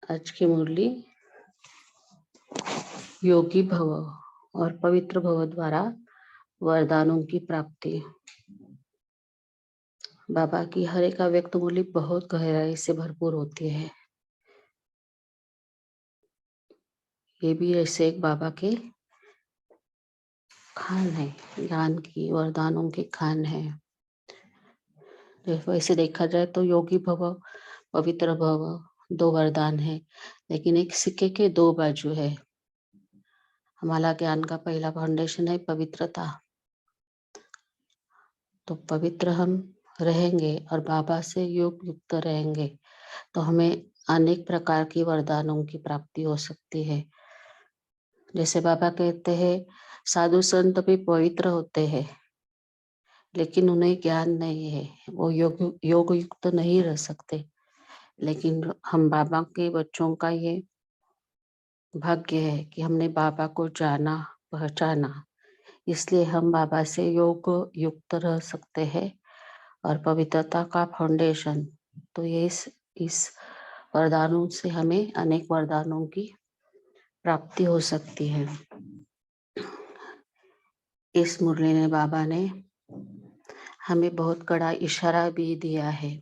आज की मुरली योगी भव और पवित्र भव द्वारा वरदानों की प्राप्ति। बाबा की हर एक व्यक्त मुरली बहुत गहराई से भरपूर होती है। ये भी ऐसे एक बाबा के खान है, ज्ञान की, वरदानों की खान है। वैसे देखा जाए तो योगी भव, पवित्र भव दो वरदान है, लेकिन एक सिक्के के दो बाजू है। हमारा ज्ञान का पहला फाउंडेशन है पवित्रता। तो पवित्र हम रहेंगे और बाबा से योग युक्त रहेंगे तो हमें अनेक प्रकार की वरदानों की प्राप्ति हो सकती है। जैसे बाबा कहते हैं साधु संत भी पवित्र होते हैं, लेकिन उन्हें ज्ञान नहीं है, वो योग युक्त नहीं रह सकते। लेकिन हम बाबा के बच्चों का ये भाग्य है कि हमने बाबा को जाना, पहचाना, इसलिए हम बाबा से योग युक्त रह सकते हैं। और पवित्रता का फाउंडेशन तो ये इस वरदानों से हमें अनेक वरदानों की प्राप्ति हो सकती है। इस मुरली ने बाबा ने हमें बहुत कड़ा इशारा भी दिया है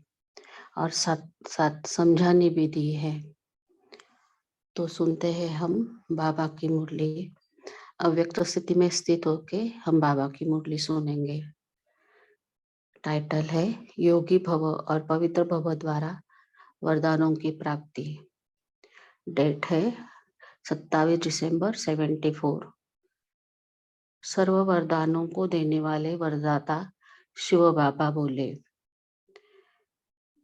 और साथ साथ समझाने भी दी है। तो सुनते हैं हम बाबा की मुरली। अव्यक्त स्थिति में स्थित होके हम बाबा की मुरली सुनेंगे। टाइटल है योगी भव और पवित्र भव द्वारा वरदानों की प्राप्ति। डेट है 27 दिसंबर 74। सर्व वरदानों को देने वाले वरदाता शिव बाबा बोले,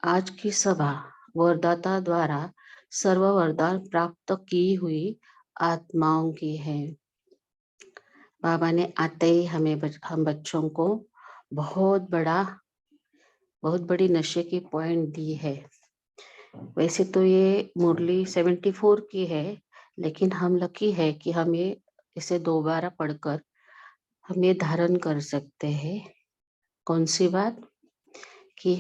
आज की सभा वरदाता द्वारा सर्व वरदान प्राप्त की हुई आत्माओं की है। बाबा ने आते ही हम बच्चों को बहुत बड़ी नशे की पॉइंट दी है। वैसे तो ये मुरली 74 की है, लेकिन हम लकी है कि हम ये इसे दोबारा पढ़कर हम ये धारण कर सकते हैं। कौन सी बात कि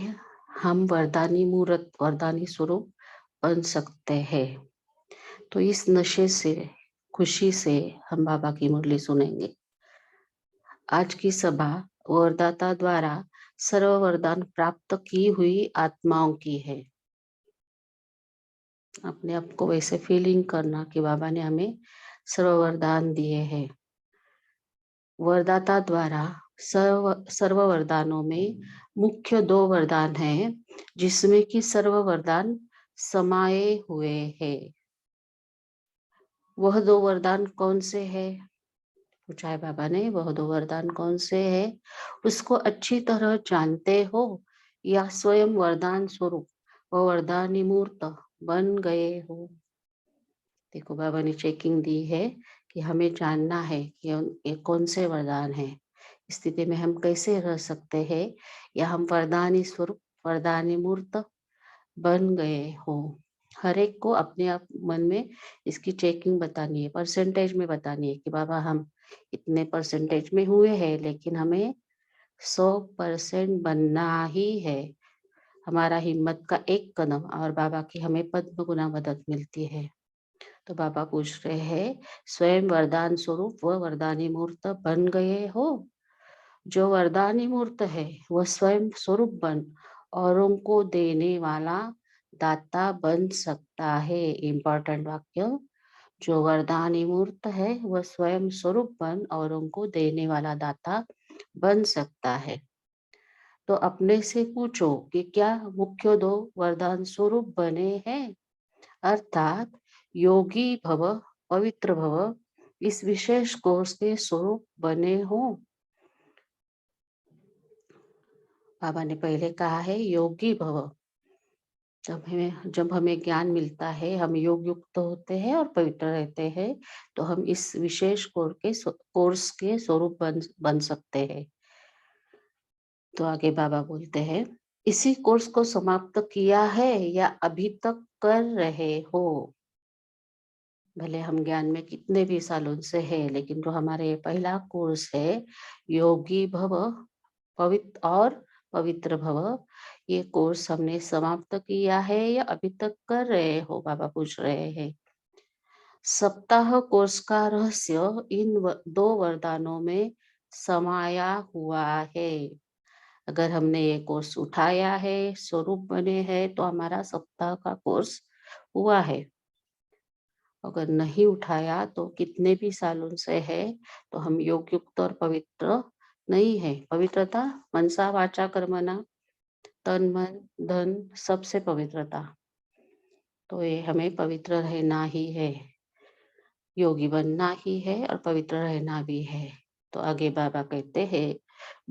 हम वरदानी मूर्त, वरदानी स्वरूप बन सकते हैं। तो इस नशे से, खुशी से हम बाबा की मुरली सुनेंगे। आज की सभा वरदाता द्वारा सर्व वरदान प्राप्त की हुई आत्माओं की है। अपने आप को वैसे फीलिंग करना कि बाबा ने हमें सर्व वरदान दिए हैं। वरदाता द्वारा सर्व वरदानों में मुख्य दो वरदान हैं, जिसमें कि सर्व वरदान समाये हुए हैं। वह दो वरदान कौन से हैं? पूछा है बाबा ने, वह दो वरदान कौन से हैं? उसको अच्छी तरह जानते हो या स्वयं वरदान स्वरूप व वरदानी मूर्त बन गए हो? देखो बाबा ने चेकिंग दी है कि हमें जानना है कि ये कौन से वरदान है। स्थिति में हम कैसे रह सकते हैं या हम वरदानी स्वरूप, वरदानी मूर्त बन गए हो। हर एक को अपने आप मन में इसकी चेकिंग बतानी है, परसेंटेज में बतानी है कि बाबा हम इतने परसेंटेज में हुए हैं, लेकिन हमें 100% बनना ही है। हमारा हिम्मत का एक कदम और बाबा की हमें पद्म गुना मदद मिलती है। तो बाबा पूछ रहे हैं, स्वयं वरदान स्वरूप व वरदानी मूर्त बन गए हो? जो वरदानी मूर्त है वह स्वयं स्वरूप बन औरों को देने वाला दाता बन सकता है। इम्पोर्टेंट वाक्य, जो वरदानी मूर्त है वह स्वयं स्वरूप बन औरों को देने वाला दाता बन सकता है। तो अपने से पूछो कि क्या मुख्य दो वरदान स्वरूप बने हैं, अर्थात योगी भव, पवित्र भव, इस विशेष कोर्स के स्वरूप बने हो? बाबा ने पहले कहा है योगी भव। जब हमें ज्ञान मिलता है, हम योग युक्त होते हैं और पवित्र रहते हैं, तो हम इस विशेष कोर्स के स्वरूप बन सकते हैं। तो आगे बाबा बोलते हैं, इसी कोर्स को समाप्त किया है या अभी तक कर रहे हो? भले हम ज्ञान में कितने भी सालों से है, लेकिन जो हमारे पहला कोर्स है योगी भव, पवित्र और पवित्र भव, ये कोर्स हमने समाप्त किया है या अभी तक कर रहे हो? बाबा पूछ रहे हैं। सप्ताह कोर्स का रहस्य इन दो वरदानों में समाया हुआ है। अगर हमने ये कोर्स उठाया है, स्वरूप बने हैं, तो हमारा सप्ताह का कोर्स हुआ है। अगर नहीं उठाया तो कितने भी सालों से है, तो हम योग युक्त और पवित्र नहीं है। पवित्रता मनसा वाचा कर्मणा, तन मन धन सबसे पवित्रता। तो ये हमें पवित्र रहना ही है, योगी बनना ही है और पवित्र रहना भी है। तो आगे बाबा कहते हैं,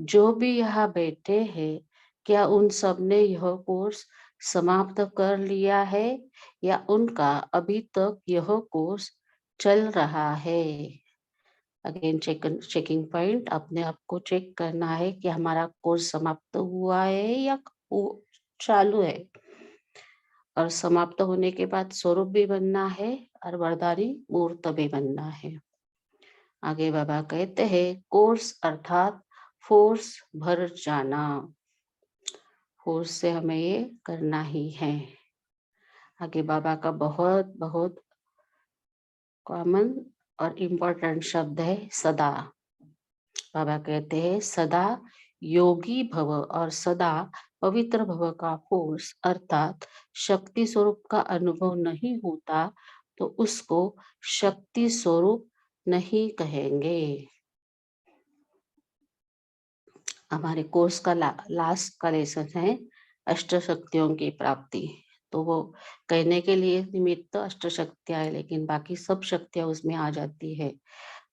जो भी यहाँ बैठे हैं, क्या उन सब ने यह कोर्स समाप्त कर लिया है या उनका अभी तक यह कोर्स चल रहा है? अगेन चेकिंग पॉइंट, अपने आप को चेक करना है कि हमारा कोर्स समाप्त हुआ है या चालू है। और समाप्त होने के बाद स्वरूप भी बनना है और वरदानी मूर्त भी बनना है। आगे बाबा कहते हैं, कोर्स अर्थात फोर्स भर जाना। फोर्स से हमें ये करना ही है। आगे बाबा का बहुत बहुत कॉमन और इम्पोर्टेंट शब्द है सदा। बाबा कहते हैं, सदा योगी भव और सदा पवित्र भव का फोर्स अर्थात शक्ति स्वरूप का अनुभव नहीं होता तो उसको शक्ति स्वरूप नहीं कहेंगे। हमारे कोर्स का लास्ट का लेसन है अष्ट शक्तियों की प्राप्ति। तो वो कहने के लिए निमित्त अष्ट शक्तियां है, लेकिन बाकी सब शक्तियां उसमें आ जाती है।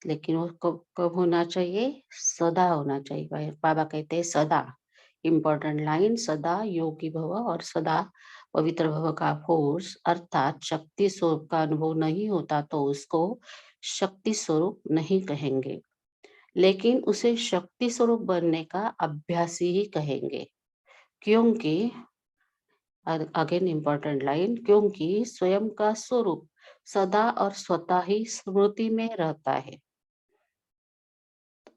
लेकिन वो कब कब होना चाहिए? सदा होना चाहिए। बाबा कहते हैं सदा, इम्पोर्टेंट लाइन, सदा योगी भव और सदा पवित्र भव का फोर्स अर्थात शक्ति स्वरूप का अनुभव नहीं होता तो उसको शक्ति स्वरूप नहीं कहेंगे, लेकिन उसे शक्ति स्वरूप बनने का अभ्यासी ही कहेंगे। क्योंकि अगेन इम्पोर्टेंट लाइन, क्योंकि स्वयं का स्वरूप सदा और स्वतः ही स्मृति में रहता है।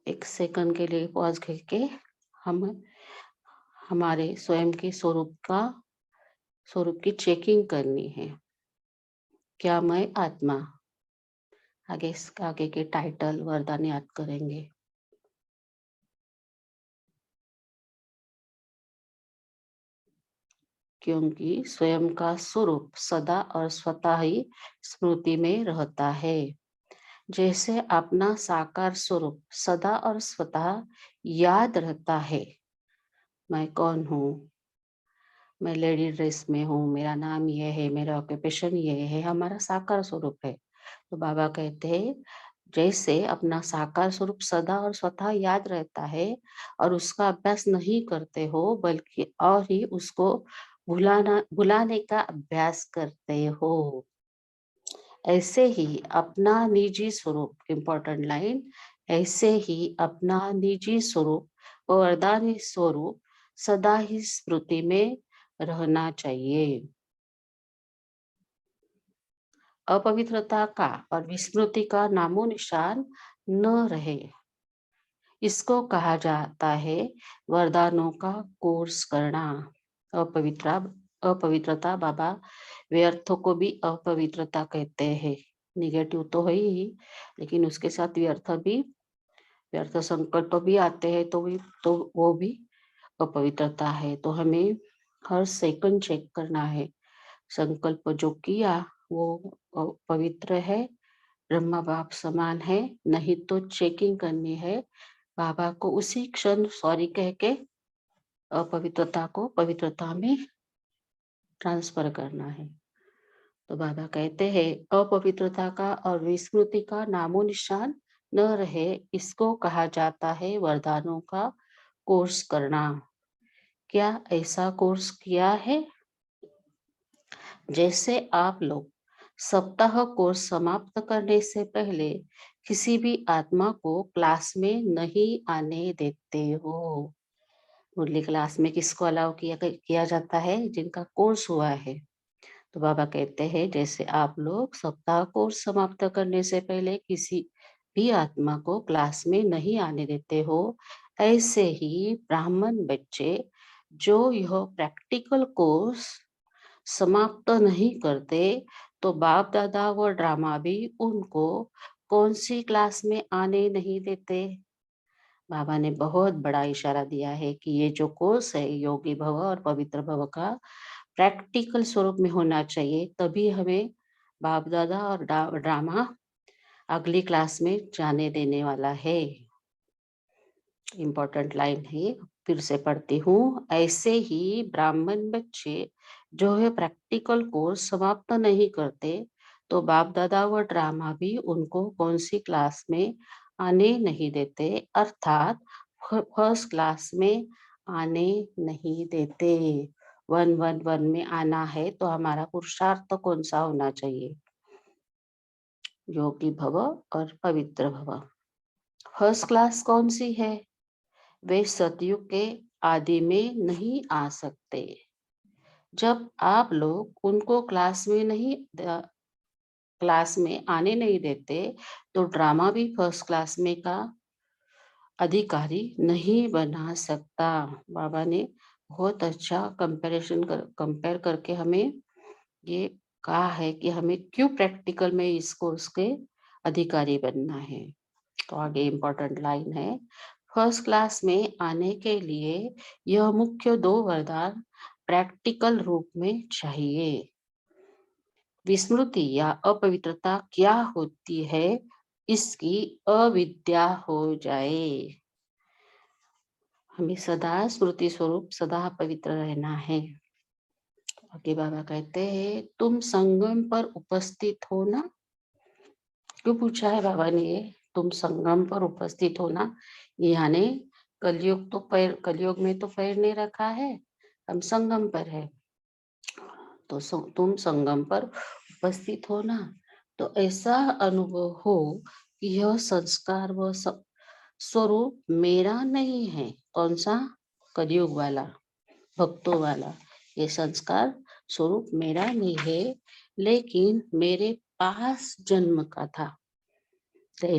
एक सेकंड के लिए पॉज करके हम हमारे स्वयं के स्वरूप की चेकिंग करनी है। क्या मैं आत्मा? आगे के टाइटल वरदान याद करेंगे। क्योंकि स्वयं का स्वरूप सदा और स्वतः ही स्मृति में रहता है। जैसे अपना साकार स्वरूप सदा और स्वतः याद रहता है। मैं कौन हूँ? मैं लेडी ड्रेस में हूँ, मेरा नाम ये है, मेरा ऑक्यूपेशन ये है, हमारा साकार स्वरूप है। तो बाबा कहते हैं, जैसे अपना साकार स्वरूप सदा और स्वतः याद रहता है और उसका अभ्यास नहीं करते हो, बल्कि और ही उसको भुलाने का अभ्यास करते हो, ऐसे ही अपना निजी स्वरूप, इम्पोर्टेंट लाइन, ऐसे ही अपना निजी स्वरूप और वरदानी स्वरूप सदा ही स्मृति में रहना चाहिए। अपवित्रता का और विस्मृति का नामो निशान न रहे, इसको कहा जाता है वरदानों का कोर्स करना। अपवित्रता बाबा व्यर्थों को भी अपवित्रता कहते हैं। निगेटिव तो है ही, लेकिन उसके साथ व्यर्थ संकल्प भी आते हैं, तो वो भी अपवित्रता है। तो हमें हर सेकंड चेक करना है, संकल्प जो किया वो पवित्र है, ब्रह्मा बाप समान है, नहीं तो चेकिंग करनी है। बाबा को उसी क्षण सॉरी कह के अपवित्रता को पवित्रता में ट्रांसफर करना है। तो बाबा कहते हैं, अपवित्रता का और विस्मृति का नामो निशान न रहे, इसको कहा जाता है वरदानों का कोर्स करना। क्या ऐसा कोर्स किया है? जैसे आप लोग सप्ताह कोर्स समाप्त करने से पहले किसी भी आत्मा को क्लास में नहीं आने देते हो। मुरली क्लास में किसको अलाउ किया जाता है? जिनका कोर्स हुआ है। तो बाबा कहते हैं, जैसे आप लोग सप्ताह कोर्स समाप्त करने से पहले किसी भी आत्मा को क्लास में नहीं आने देते हो, ऐसे ही ब्राह्मण बच्चे जो यह प्रैक्टिकल कोर्स समाप्त नहीं करते तो बाप दादा व ड्रामा भी उनको कौन सी क्लास में आने नहीं देते। बाबा ने बहुत बड़ा इशारा दिया है कि ये जो कोर्स है योगी भव और पवित्र भव का प्रैक्टिकल स्वरूप में होना चाहिए, तभी हमें बाप दादा और ड्रामा अगली क्लास में जाने देने वाला है। इम्पोर्टेंट लाइन है, फिर से पढ़ती हूँ। ऐसे ही ब्राह्मण बच्चे जो है प्रैक्टिकल कोर्स समाप्त नहीं करते तो बाप दादा व ड्रामा भी उनको कौन सी क्लास में आने नहीं देते, अर्थात फर्स्ट क्लास में आने नहीं देते। 111 में आना है तो हमारा पुरुषार्थ कौन सा होना चाहिए? योगी भव और पवित्र भव। फर्स्ट क्लास कौन सी है? वे सतयुग के आदि में नहीं आ सकते। जब आप लोग उनको क्लास में आने नहीं देते तो ड्रामा भी फर्स्ट क्लास में का अधिकारी नहीं बना सकता। बाबा ने बहुत अच्छा कंपेयर करके हमें ये कहा है कि हमें क्यों प्रैक्टिकल में इस कोर्स के अधिकारी बनना है। तो आगे इम्पोर्टेंट लाइन है, फर्स्ट क्लास में आने के लिए यह मुख्य 2 वरदान प्रैक्टिकल रूप में चाहिए। विस्मृति या अपवित्रता क्या होती है, इसकी अविद्या हो जाए। हमें सदा स्मृति स्वरूप सदा पवित्र रहना है। आगे बाबा कहते हैं, तुम संगम पर उपस्थित हो ना। क्यों पूछा है बाबा ने ये? तुम संगम पर उपस्थित हो ना, यानी कलयुग में तो पैर नहीं रखा है, हम संगम पर है। तो तुम संगम पर उपस्थित हो ना, तो ऐसा अनुभव हो कि यह संस्कार व स्वरूप मेरा नहीं है। कौन सा? कलयुग वाला, भक्तों वाला। ये संस्कार स्वरूप मेरा नहीं है, लेकिन मेरे पास जन्म का था।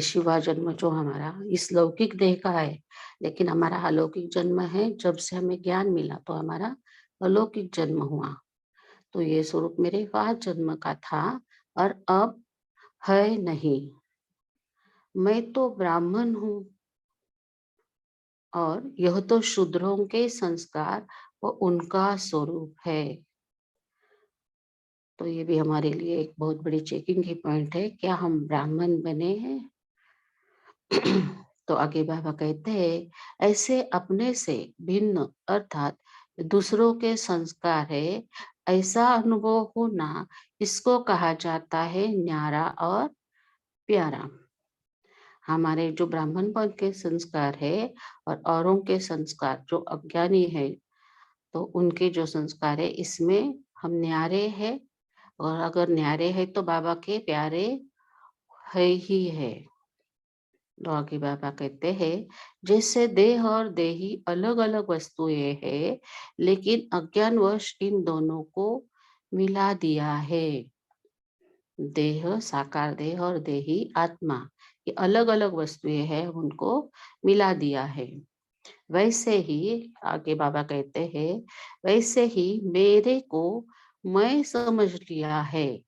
शिवा जन्म जो हमारा इस लौकिक देह का है, लेकिन हमारा अलौकिक जन्म है। जब से हमें ज्ञान मिला तो हमारा अलौकिक जन्म हुआ। तो ये स्वरूप मेरे पास जन्म का था और अब है नहीं। मैं तो ब्राह्मण हूँ और यह तो शूद्रों के संस्कार वो उनका स्वरूप है। तो ये भी हमारे लिए एक बहुत बड़ी चेकिंग की पॉइंट है, क्या हम ब्राह्मण बने हैं? तो आगे बाबा कहते हैं, ऐसे अपने से भिन्न अर्थात दूसरों के संस्कार है, ऐसा अनुभव होना, इसको कहा जाता है न्यारा और प्यारा। हमारे जो ब्राह्मणपन के संस्कार है और औरों के संस्कार जो अज्ञानी है, तो उनके जो संस्कार है इसमें हम न्यारे हैं, और अगर न्यारे है तो बाबा के प्यारे है ही है। तो आगे बाबा कहते हैं, जैसे देह और देही अलग अलग वस्तुएं हैं, लेकिन अज्ञानवश इन दोनों को मिला दिया है। देह, साकार देह और देही आत्मा, ये अलग अलग वस्तुएं हैं, उनको मिला दिया है। वैसे ही आगे बाबा कहते हैं, वैसे ही मेरे को मैं समझ लिया है।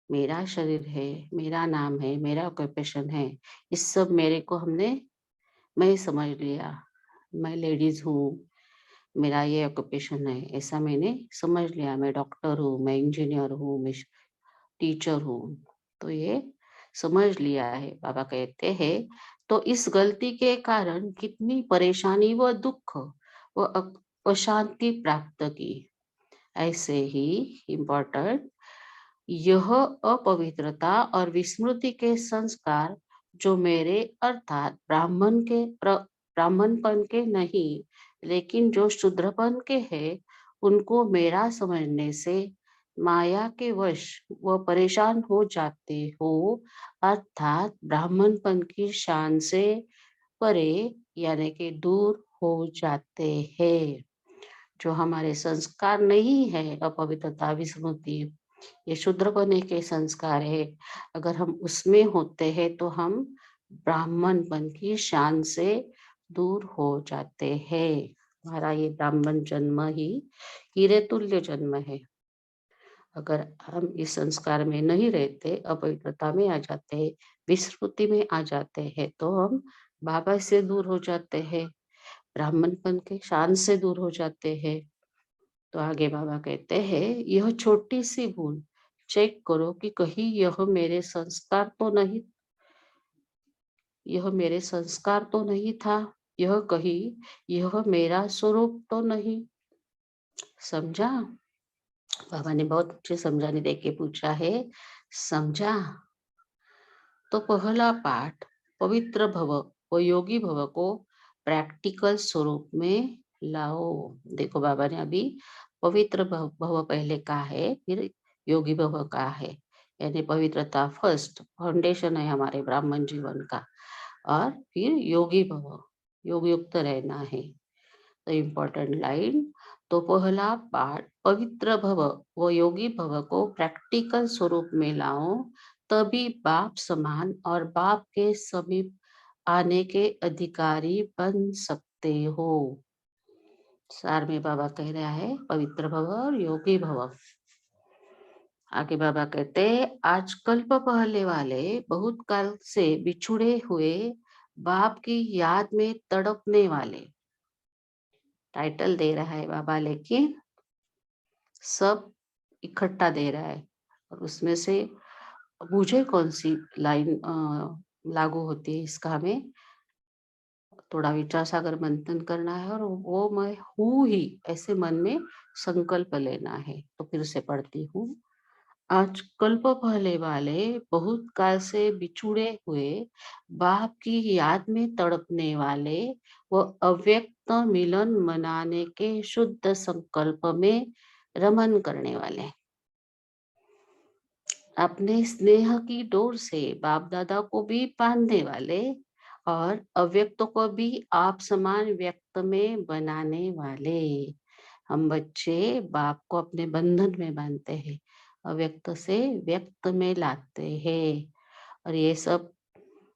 मेरा शरीर है, मेरा नाम है, मेरा ऑक्यूपेशन है, इस सब मेरे को मैं समझ लिया। मैं लेडीज हूँ, मेरा ये ऑक्यूपेशन है, ऐसा मैंने समझ लिया। मैं डॉक्टर हूँ, मैं इंजीनियर हूँ, मैं टीचर हूँ, तो ये समझ लिया है। बाबा कहते हैं, तो इस गलती के कारण कितनी परेशानी व दुख व अशांति प्राप्त की। ऐसे ही इम्पोर्टेंट, यह अपवित्रता और विस्मृति के संस्कार जो मेरे अर्थात ब्राह्मणपन के नहीं, लेकिन जो शूद्रपन के हैं, उनको मेरा समझने से माया के वश वो परेशान हो जाते हो, अर्थात ब्राह्मणपन की शान से परे यानी कि दूर हो जाते हैं। जो हमारे संस्कार नहीं है, अपवित्रता विस्मृति, ये शूद्रपने के संस्कार है, अगर हम उसमें होते हैं तो हम ब्राह्मणपन की शान से दूर हो जाते हैं। हमारा ये ब्राह्मण जन्म ही हीरे तुल्य जन्म है। अगर हम इस संस्कार में नहीं रहते, अपवित्रता में आ जाते हैं, विस्मृति में आ जाते हैं, तो हम बाबा से दूर हो जाते हैं, ब्राह्मणपन के शान से दूर हो जाते हैं। तो आगे बाबा कहते हैं, यह छोटी सी भूल चेक करो कि कहीं यह मेरे संस्कार तो नहीं था, यह कहीं यह मेरा स्वरूप तो नहीं। समझा? बाबा ने बहुत अच्छे समझाने दे के पूछा है, समझा? तो पहला पाठ पवित्र भव व योगी भव को प्रैक्टिकल स्वरूप में लाओ। देखो बाबा ने अभी पवित्र भव पहले कहा है, फिर योगी भव कहा है, यानी पवित्रता फर्स्ट फाउंडेशन है हमारे ब्राह्मण जीवन का, और फिर योगी भव, योग युक्त रहना है। तो इम्पोर्टेंट लाइन, तो पहला पाठ पवित्र भव व योगी भव को प्रैक्टिकल स्वरूप में लाओ, तभी बाप समान और बाप के समीप आने के अधिकारी बन सकते हो। सार में बाबा कह रहा है पवित्र भव और योगी भव। आगे बाबा कहते, आज कल्प पहले वाले बहुत काल से बिछुड़े हुए बाप की याद में तड़पने वाले, टाइटल दे रहा है बाबा, लेकिन सब इकट्ठा दे रहा है, और उसमें से मुझे कौन सी लाइन लागू होती है, इसका हमें थोड़ा विचार सागर मंथन करना है, और वो मैं हूँ ही ऐसे मन में संकल्प लेना है। तो फिर से पढ़ती हूँ। आज कल्प पहले वाले बहुत काल से बिछुड़े हुए बाप की याद में तड़पने वाले वो अव्यक्त मिलन मनाने के शुद्ध संकल्प में रमन करने वाले, अपने स्नेह की डोर से बाप दादा को भी बांधने वाले, और अव्यक्त को भी आप समान व्यक्त में बनाने वाले। हम बच्चे बाप को अपने बंधन में बांधते हैं, अव्यक्त से व्यक्त में लाते हैं, और ये सब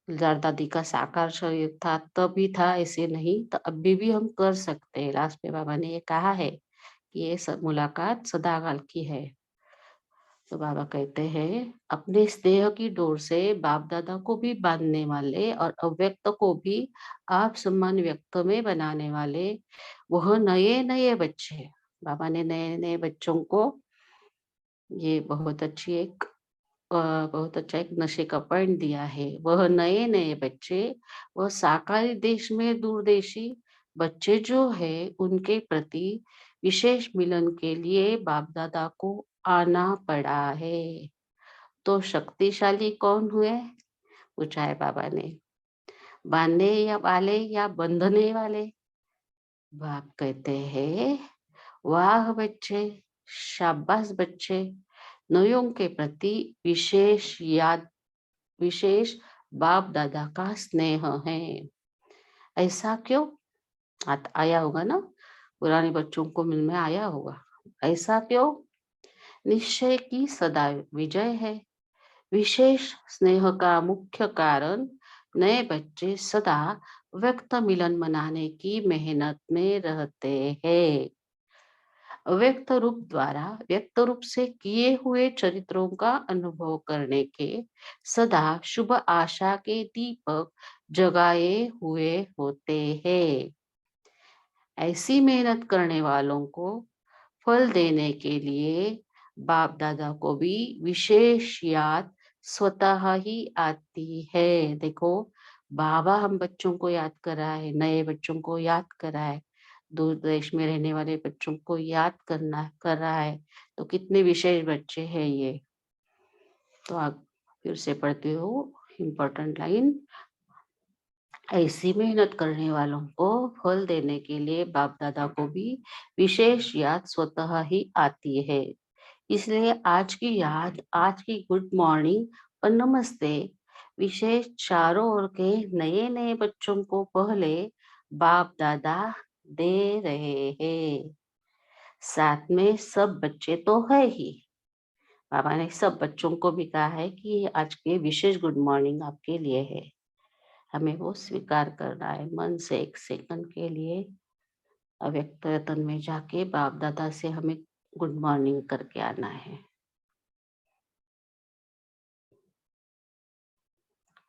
दादी का साकार शरीर था तभी था, ऐसे नहीं, तो अभी भी हम कर सकते हैं। लास्ट में बाबा ने ये कहा है कि ये सब मुलाकात सदाकाल की है। तो बाबा कहते हैं, अपने स्नेह की डोर से बाप दादा को भी बांधने वाले और अव्यक्त को भी आप सम्मान व्यक्त में बनाने वाले वह नए नए बच्चे। बाबा ने नए नए बच्चों को ये बहुत अच्छा एक नशे का पॉइंट दिया है। वह नए नए बच्चे, वह साकारी देश में दूरदेशी बच्चे जो है, उनके प्रति विशेष मिलन के लिए बाप दादा को आना पड़ा है। तो शक्तिशाली कौन हुए, पूछा है बाबा ने, बांधने या वाले या बंधने वाले? बाप कहते हैं, वाह बच्चे, शाबाश बच्चे, नयों के प्रति विशेष बाप दादा का स्नेह है। ऐसा क्यों? आया होगा ना, पुराने बच्चों को मन में आया होगा, ऐसा क्यों? निश्चय की सदा विजय है। विशेष स्नेह का मुख्य कारण नए बच्चे सदा व्यक्त मिलन मनाने की मेहनत में रहते हैं। अव्यक्त रूप द्वारा व्यक्त रूप से किए हुए चरित्रों का अनुभव करने के सदा शुभ आशा के दीपक जगाए हुए होते हैं। ऐसी मेहनत करने वालों को फल देने के लिए बाप दादा को भी विशेष याद स्वतः ही आती है। देखो, बाबा हम बच्चों को याद कर रहा है, नए बच्चों को याद कर रहा है, दूर देश में रहने वाले बच्चों को याद कर रहा है, तो कितने विशेष बच्चे हैं ये। तो आप फिर से पढ़ते हो इम्पोर्टेंट लाइन, ऐसी मेहनत करने वालों को फल देने के लिए बाप दादा को भी विशेष याद स्वतः ही आती है। इसलिए आज की याद, आज की गुड मॉर्निंग और नमस्ते विशेष चारों ओर के नए नए बच्चों को पहले बाप दादा दे रहे हैं। साथ में सब बच्चे तो है ही, बाबा ने सब बच्चों को भी कहा है कि आज के विशेष गुड मॉर्निंग आपके लिए है। हमें वो स्वीकार करना है मन से, एक सेकंड के लिए अव्यक्त वतन में जाके बाप दादा से हमें गुड मॉर्निंग करके आना है।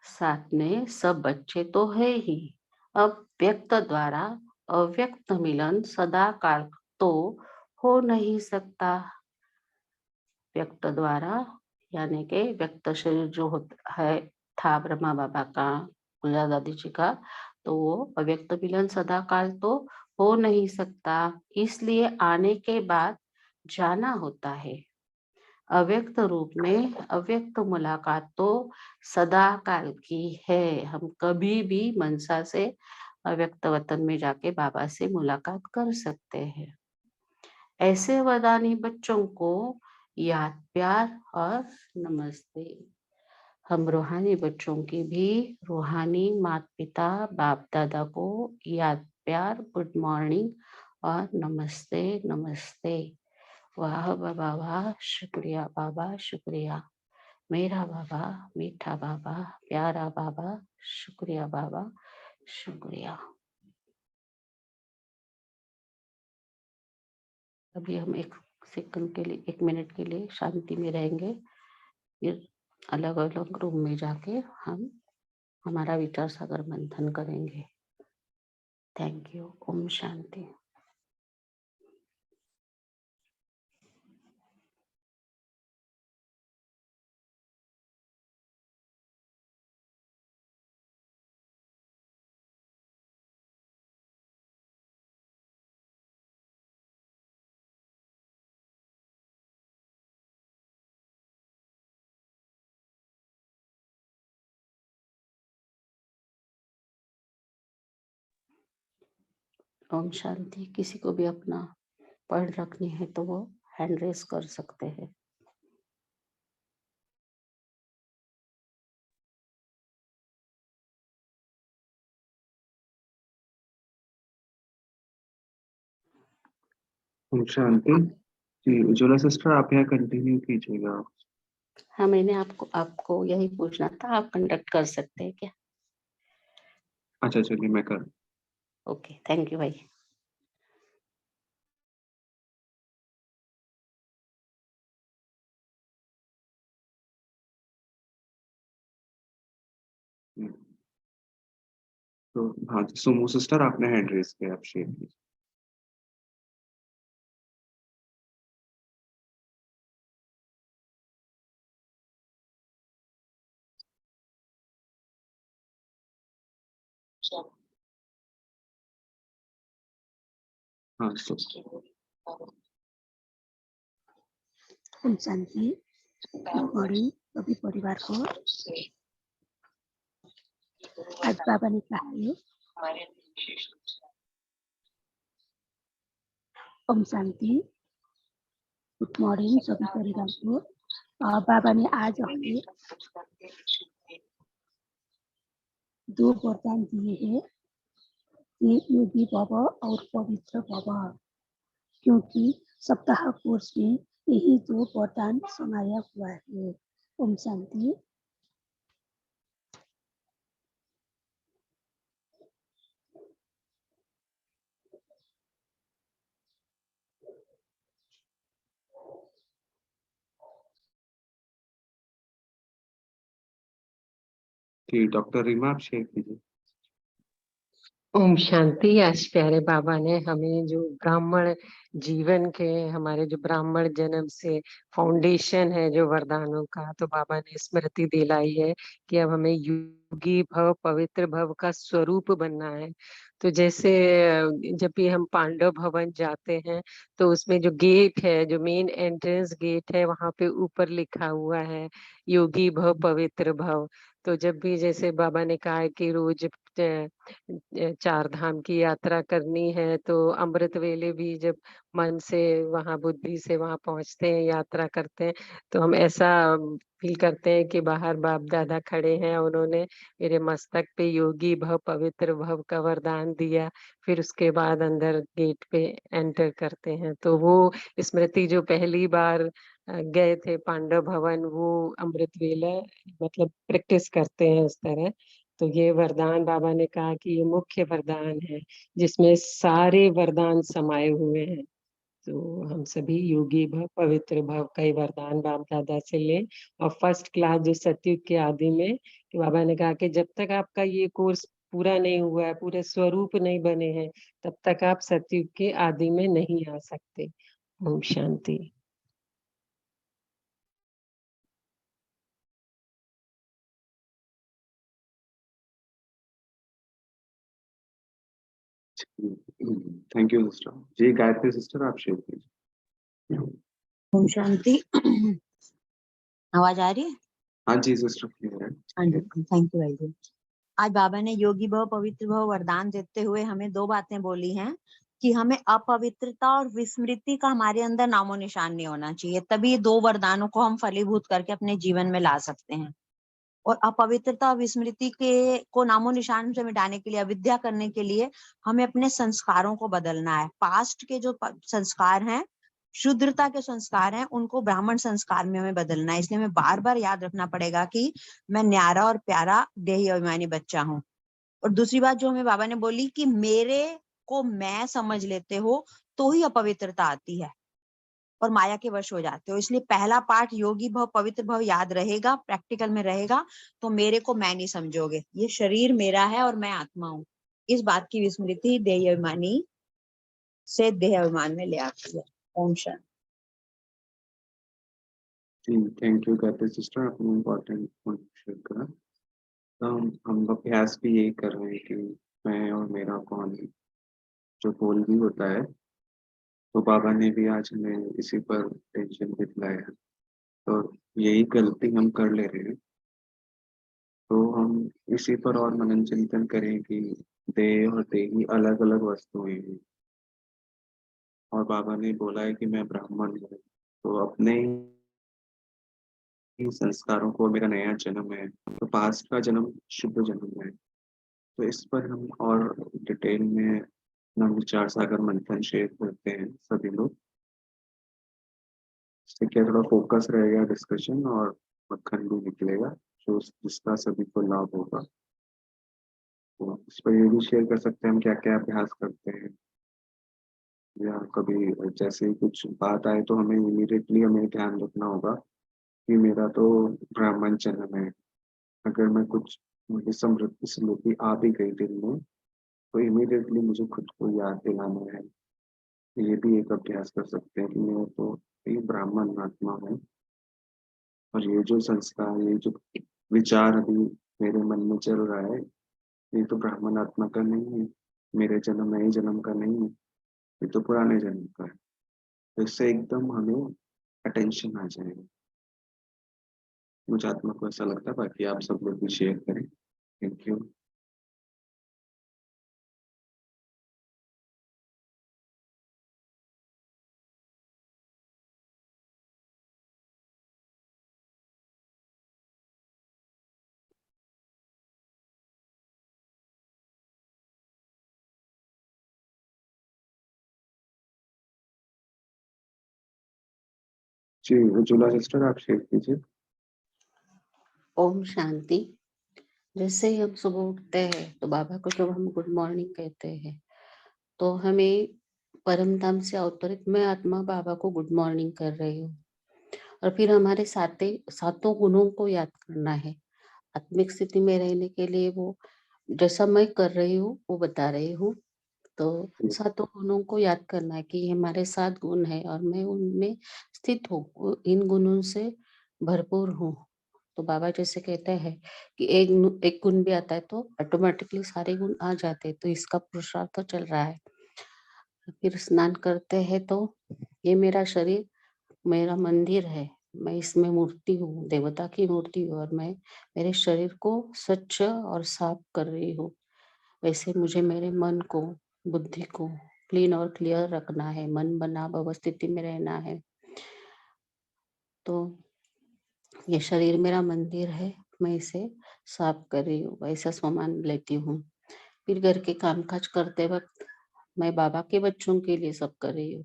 साथ में सब बच्चे तो है ही, अब व्यक्त द्वारा अव्यक्त मिलन सदा काल तो हो नहीं सकता। व्यक्त द्वारा यानी कि व्यक्त शरीर जो होता है था ब्रह्मा बाबा का, गुलजा दादी जी का, तो वो अव्यक्त मिलन सदा काल तो हो नहीं सकता, इसलिए आने के बाद जाना होता है। अव्यक्त रूप में अव्यक्त मुलाकात तो सदा काल की है। हम कभी भी मनसा से अव्यक्त वतन में जाके बाबा से मुलाकात कर सकते हैं। ऐसे वरदानी बच्चों को याद प्यार और नमस्ते। हम रूहानी बच्चों की भी रूहानी माता पिता बाप दादा को याद प्यार गुड मॉर्निंग और नमस्ते नमस्ते। वाह बाबा वाह, शुक्रिया बाबा शुक्रिया, मेरा बाबा मीठा बाबा प्यारा बाबा, शुक्रिया बाबा शुक्रिया। अभी हम 1 सेकंड के लिए 1 मिनट के लिए शांति में रहेंगे, फिर अलग अलग रूम में जाके हम हमारा विचार सागर मंथन करेंगे। Thank you. ओम शांति। ओम शांति। किसी को भी अपना पढ़ रखनी है तो वो हैंड रेस कर सकते हैं। ओम शांति जी। उज्ज्वला सिस्टर, आप यहाँ कंटिन्यू कीजिएगा। हाँ, मैंने आपको यही पूछना था, आप कंडक्ट कर सकते हैं क्या? अच्छा चलिए, मैं कर। ओके, थैंक यू भाई। तो हाँ, सुमो सिस्टर, आपने हैंड रेस किया, आप शेयर कीजिए। हाँ ओम शांति। गुड मॉर्निंग सभी परिवार को। आज बाबा ने कहा है ओम शांति। गुड मॉर्निंग सभी परिवार को। बाबा ने आज हमें 2 वरदान दिए हैं, ये योगी भव और पवित्र भव, क्योंकि सप्ताह कोर्स में यही 2 वरदान समाया हुआ है। ओम शांति। जी, डॉक्टर रीमा, आप शेयर कीजिए। ओम शांति। आज प्यारे बाबा ने हमें जो ब्राह्मण जीवन के, हमारे जो ब्राह्मण जन्म से फाउंडेशन है जो वरदानों का, तो बाबा ने स्मृति दिलाई है कि अब हमें योगी भव पवित्र भव का स्वरूप बनना है। तो जैसे जब भी हम पांडव भवन जाते हैं तो उसमें जो गेट है, जो मेन एंट्रेंस गेट है, वहां पे ऊपर लिखा हुआ है योगी भव पवित्र भव। तो जब भी जैसे बाबा ने कहा है कि रोज 4 धाम की यात्रा करनी है, तो अमृत वेले भी जब मन से वहां बुद्धि से वहां पहुंचते हैं, यात्रा करते हैं, तो हम ऐसा फील करते हैं कि बाहर बाप दादा खड़े हैं, उन्होंने मेरे मस्तक पे योगी भव पवित्र भव का वरदान दिया। फिर उसके बाद अंदर गेट पे एंटर करते हैं, तो वो स्मृति जो पहली बार गए थे पांडव भवन, वो अमृत वेला मतलब प्रैक्टिस करते हैं उस तरह। तो ये वरदान बाबा ने कहा कि ये मुख्य वरदान है जिसमें सारे वरदान समाये हुए हैं। तो हम सभी योगी भव पवित्र भव का ही वरदान बाप दादा से लें। और फर्स्ट क्लास जो सतयुग के आदि में, कि बाबा ने कहा कि जब तक आपका ये कोर्स पूरा नहीं हुआ है, पूरे स्वरूप नहीं बने हैं, तब तक आप सतयुग के आदि में नहीं आ सकते। ओम शांति। Thank you sister. जी गायत्री सिस्टर, आप शेयर कीजिए। ओम शांति। आवाज आ रही है? हाँ जी सिस्टर, क्लियर है। हाँ जी, थैंक यू भाई जी। आज बाबा ने योगी भव पवित्र भव वरदान देते हुए हमें दो बातें बोली हैं कि हमें अपवित्रता और विस्मृति का हमारे अंदर नामो निशान नहीं होना चाहिए, तभी ये दो वरदानों को हम फलीभूत करके अपने जीवन में ला सकते हैं। और अपवित्रता और विस्मृति के को नामो निशान से मिटाने के लिए, अविद्या करने के लिए हमें अपने संस्कारों को बदलना है। पास्ट के जो संस्कार हैं, शुद्रता के संस्कार हैं, उनको ब्राह्मण संस्कार में हमें बदलना है। इसलिए हमें बार बार याद रखना पड़ेगा कि मैं न्यारा और प्यारा देही अभिमानी बच्चा हूँ। और दूसरी बात जो हमें बाबा ने बोली कि मेरे को मैं समझ लेते हो तो ही अपवित्रता आती है और माया के वश हो जाते हो। इसलिए पहला पाठ योगी भव पवित्र भव याद रहेगा, प्रैक्टिकल में रहेगा, तो मेरे को मैं नहीं समझोगे, ये शरीर मेरा है और मैं आत्मा हूँ। इस बात की विस्मृति देह अभिमानी से देह अभिमान में ले आती है। ओम शांति। जी थैंक यू गायत्री सिस्टर, आपने इम्पोर्टेंट पॉइंट शेयर करा। तो हम अभ्यास भी यही कर रहे हैं कि मैं और मेरा कौन, जो बोल भी होता है, तो बाबा ने भी आज हमें इसी पर टेंशन दिलाया है। तो यही गलती हम कर ले रहे हैं, तो हम इसी पर और मनन चिंतन करें कि देह और देही अलग अलग वस्तुएं हैं, और बाबा ने बोला है कि मैं ब्राह्मण हूँ, तो अपने ही संस्कारों को, मेरा नया जन्म है, तो पास्ट का जन्म शुद्ध जन्म है। तो इस पर हम और डिटेल में अपना विचार सागर मंथन शेयर करते हैं सभी लोग। इससे क्या थोड़ा फोकस रहेगा डिस्कशन, और मक्खन भी निकलेगा जो जिसका सभी को लाभ होगा। तो इस पर ये भी शेयर कर सकते हैं हम क्या क्या अभ्यास करते हैं, या कभी जैसे ही कुछ बात आए तो हमें इमीडिएटली हमें ध्यान रखना होगा कि मेरा तो ब्राह्मण जन्म है। अगर मैं कुछ मुझे समृद्धि स्मृति आ भी गई दिल में, तो इमीडिएटली मुझे खुद को याद दिलाना है। ये भी एक अभ्यास कर सकते हैं कि मैं तो एक ब्राह्मण आत्मा हूँ, और ये जो संस्कार, ये जो विचार अभी मेरे मन में चल रहा है, ये तो ब्राह्मण आत्मा का नहीं है, मेरे जन्म नए जन्म का नहीं है, ये तो पुराने जन्म का है। तो इससे एकदम हमें अटेंशन आ जाएगा। मुझे आत्मा को ऐसा लगता है, बाकी आप सब लोग भी शेयर करें। Thank you. जी उज्ज्वला सिस्टर, आप शेयर कीजिए। ओम शांति। जैसे ही हम सुबह उठते हैं तो बाबा को जब हम गुड मॉर्निंग कहते हैं, तो हमें परम धाम से अवतरित मैं आत्मा बाबा को गुड मॉर्निंग कर रही हूँ। और फिर हमारे सातों गुणों को याद करना है। आत्मिक स्थिति में रहने के लिए वो जैसा मैं कर रही हूँ वो बता रही हूँ। तो सातों गुणों को याद करना है कि हमारे 7 गुण है और मैं उनमें स्थित हूँ, इन गुणों से भरपूर हूँ। तो बाबा जैसे कहते हैं कि एक गुण भी आता है तो ऑटोमेटिकली सारे गुण आ जाते हैं। तो इसका पुरुषार्थ तो चल रहा है। फिर स्नान करते हैं तो ये मेरा शरीर मेरा मंदिर है, मैं इसमें मूर्ति हूँ, देवता की मूर्ति हूँ, और मैं मेरे शरीर को स्वच्छ और साफ कर रही हूँ। वैसे मुझे मेरे मन को, बुद्धि को क्लीन और क्लियर रखना है, मन बना भव स्थिति में रहना है। तो ये शरीर मेरा मंदिर है, मैं इसे साफ कर रही हूँ, ऐसा स्वमान लेती हूँ। फिर घर के कामकाज करते वक्त मैं बाबा के बच्चों के लिए सब कर रही हूँ।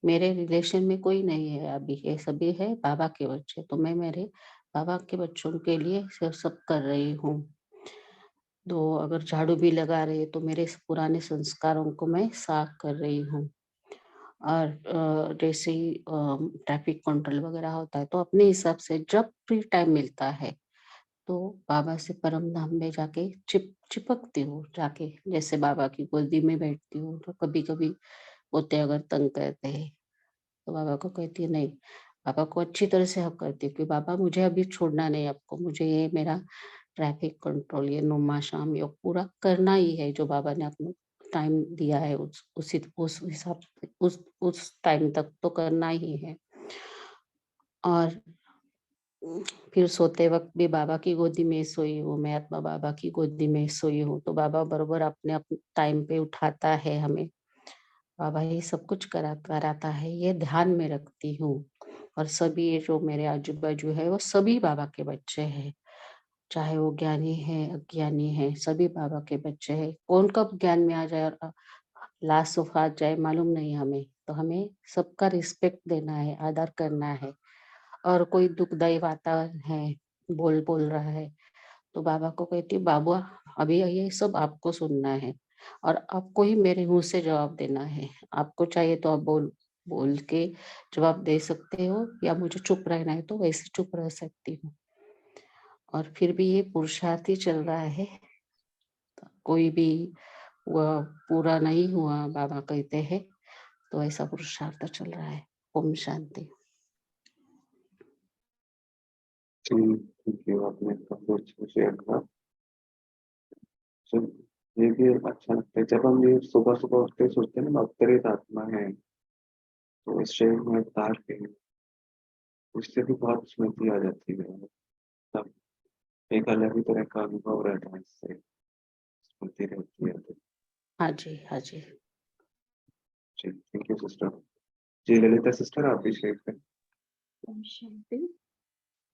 मेरे रिलेशन में कोई नहीं है अभी, ये सभी है बाबा के बच्चे, तो मैं मेरे बाबा के बच्चों के लिए सब कर रही हूँ। तो अगर झाड़ू भी लगा रहे हैं तो मेरे पुराने संस्कारों को मैं साफ कर रही हूँ। और जैसे ही ट्रैफिक कंट्रोल वगैरह होता है तो अपने हिसाब से जब फ्री टाइम मिलता है तो बाबा से परम धाम में जाके चिपकती हूँ जाके, जैसे बाबा की गोदी में बैठती हूँ। तो कभी कभी पोते अगर तंग करते हैं तो बाबा को कहती है नहीं, बाबा को अच्छी तरह से हक करती हूँ कि बाबा मुझे अभी छोड़ना नहीं आपको, मुझे ये मेरा ट्रैफिक कंट्रोल, ये नुमा शाम योग पूरा करना ही है। जो बाबा ने आपको टाइम दिया है उस हिसाब से उस टाइम तक तो करना ही है। और फिर सोते वक्त भी बाबा की गोदी में सोई हूँ, मैं आत्मा बाबा की गोदी में सोई हूँ। तो बाबा बरोबर अपने अपने टाइम पे उठाता है हमें। बाबा ही सब कुछ कराता है, ये ध्यान में रखती हूँ। और सभी ये जो मेरे आजू बाजू है वो सभी बाबा के बच्चे हैं, चाहे वो ज्ञानी है अज्ञानी है, सभी बाबा के बच्चे हैं। कौन कब ज्ञान में आ जाए और लास्ट ऑफ आ जाए मालूम नहीं हमें, तो हमें सबका रिस्पेक्ट देना है, आदर करना है। और कोई दुखदाई वातावरण है, बोल बोल रहा है, तो बाबा को कहती हूँ बाबा अभी ये सब आपको सुनना है और आपको ही मेरे मुंह से जवाब देना है। आपको चाहिए तो आप बोल बोल के जवाब दे सकते हो, या मुझे चुप रहना है तो वैसे चुप रह सकती हूँ। और फिर भी ये पुरुषार्थ ही चल रहा है, कोई भी वह पूरा नहीं हुआ बाबा कहते हैं, तो ऐसा पुरुषार्थ चल रहा है। ओम शांति। जी, थैंक यू, आपने काफी अच्छा शेयर करा। सो ये भी अच्छा लगता है जब हम ये सुबह सुबह उठते सोचते हैं ना अवतरित आत्मा है, तो इस शरीर में अवतार के हैं, उससे भी बहुत स्मृति आ जाती है। तब एक अलग ही तरह का अनुभव रहता है, इससे स्मृति रहती है। तो हाँ जी, हाँ जी। जी थैंक यू सिस्टर। जी ललिता सिस्टर, आप भी शेयर करें। ओम शांति।